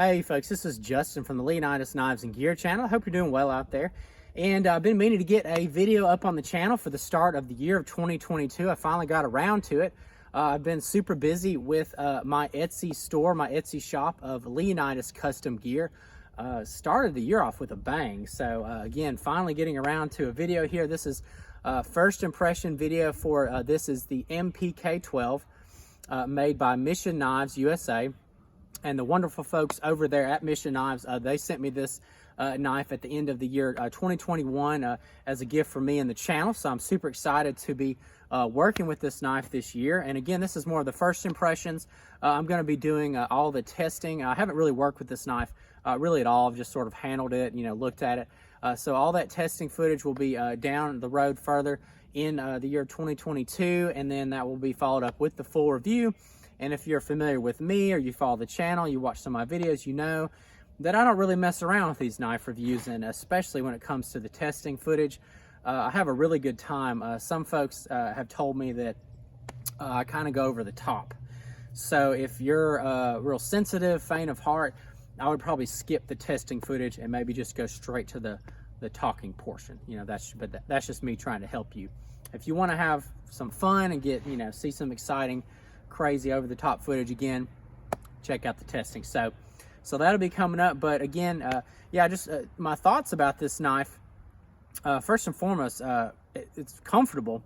Hey folks, this is Justin from the Leonidas Knives and Gear channel. I hope you're doing well out there. And I've been meaning to get a video up on the channel for the start of the year of 2022. I finally got around to it. I've been super busy with my Etsy store, my Etsy shop of Leonidas Custom Gear. Started the year off with a bang. So again, finally getting around to a video here. This is first impression video for this is the MPK-12 made by Mission Knives USA. And the wonderful folks over there at Mission Knives, they sent me this knife at the end of the year 2021 as a gift for me and the channel. So I'm super excited to be working with this knife this year. And again, this is more of the first impressions. I'm going to be doing all the testing. I haven't really worked with this knife really at all. I've just sort of handled it, looked at it. So all that testing footage will be down the road further in the year 2022, and then that will be followed up with the full review. And if you're familiar with me or you follow the channel, you watch some of my videos, you know that I don't really mess around with these knife reviews, and especially when it comes to the testing footage. I have a really good time. Some folks have told me that I kind of go over the top. So if you're real sensitive, faint of heart, I would probably skip the testing footage and maybe just go straight to the talking portion. But that's just me trying to help you. If you want to have some fun and get, see some exciting, crazy over the top footage, again, check out the testing. So that'll be coming up. But again, just my thoughts about this knife. First and foremost, it's comfortable.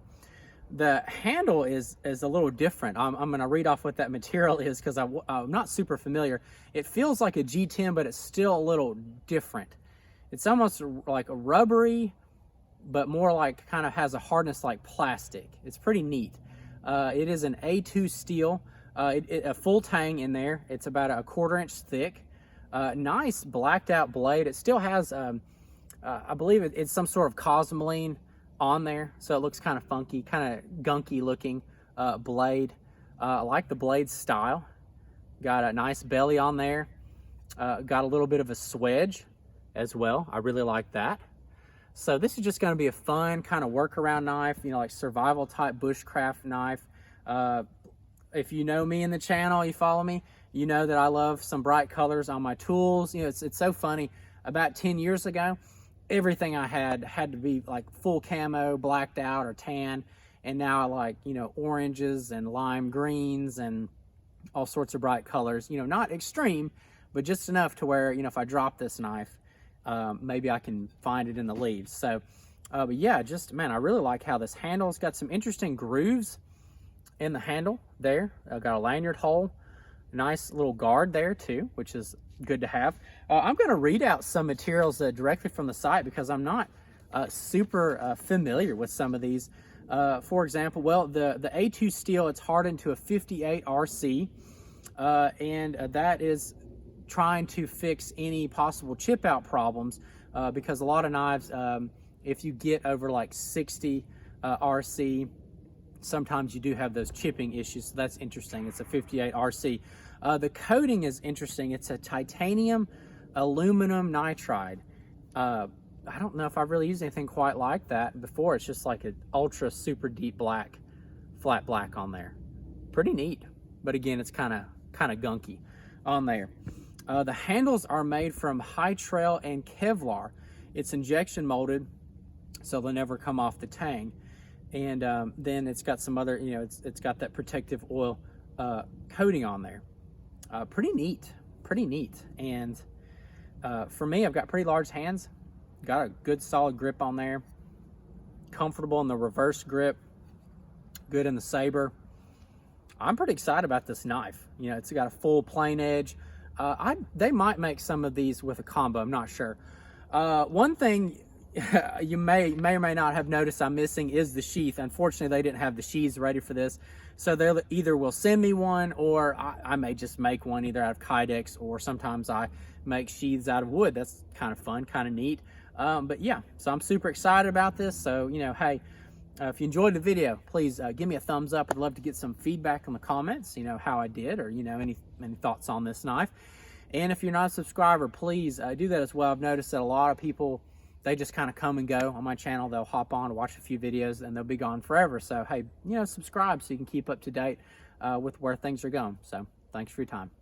The handle is a little different. I'm going to read off what that material is because I'm not super familiar. It feels like a G10, but it's still a little different. It's almost like a rubbery, but more like kind of has a hardness like plastic. It's pretty neat. It is an A2 steel, a full tang in there. It's about a 1/4 inch thick. Nice blacked out blade. It still has, I believe it's some sort of cosmoline on there, so it looks kind of funky, kind of gunky looking blade. I like the blade style. Got a nice belly on there. Got a little bit of a swedge as well. I really like that. So this is just going to be a fun kind of workaround knife, like survival type bushcraft knife. If you know me in the channel, you follow me, you know that I love some bright colors on my tools. It's so funny. About 10 years ago, everything I had to be like full camo, blacked out or tan. And now I like, oranges and lime greens and all sorts of bright colors, not extreme, but just enough to where, if I drop this knife, maybe I can find it in the leaves. So, but yeah, man, I really like how this handle's got some interesting grooves in the handle there. I've got a lanyard hole, nice little guard there too, which is good to have. I'm going to read out some materials directly from the site because I'm not super familiar with some of these. For example, well, the A2 steel, it's hardened to a 58 RC, and that is trying to fix any possible chip out problems because a lot of knives, if you get over like 60 RC, sometimes you do have those chipping issues. So that's interesting. It's a 58 RC. The coating is interesting. It's a titanium aluminum nitride. I don't know if I've really used anything quite like that before. It's just like an ultra super deep black, flat black on there. Pretty neat. But again, it's kind of gunky on there. The handles are made from high trail and Kevlar. It's injection molded, so they'll never come off the tang. And then it's got some other, it's got that protective oil coating on there. Pretty neat. And for me, I've got pretty large hands. Got a good solid grip on there. Comfortable in the reverse grip. Good in the saber. I'm pretty excited about this knife. It's got a full plain edge. They might make some of these with a combo, I'm not sure. One thing you may or may not have noticed I'm missing is the sheath. Unfortunately, they didn't have the sheaths ready for this. So they either will send me one, or I may just make one either out of Kydex, or sometimes I make sheaths out of wood. That's kind of fun, kind of neat. But yeah, so I'm super excited about this. So, hey, if you enjoyed the video, please give me a thumbs up. I'd love to get some feedback in the comments, how I did, or, any thoughts on this knife. And if you're not a subscriber, please do that as well. I've noticed that a lot of people, they just kind of come and go on my channel. They'll hop on to watch a few videos and they'll be gone forever. So, hey, subscribe so you can keep up to date with where things are going. So thanks for your time.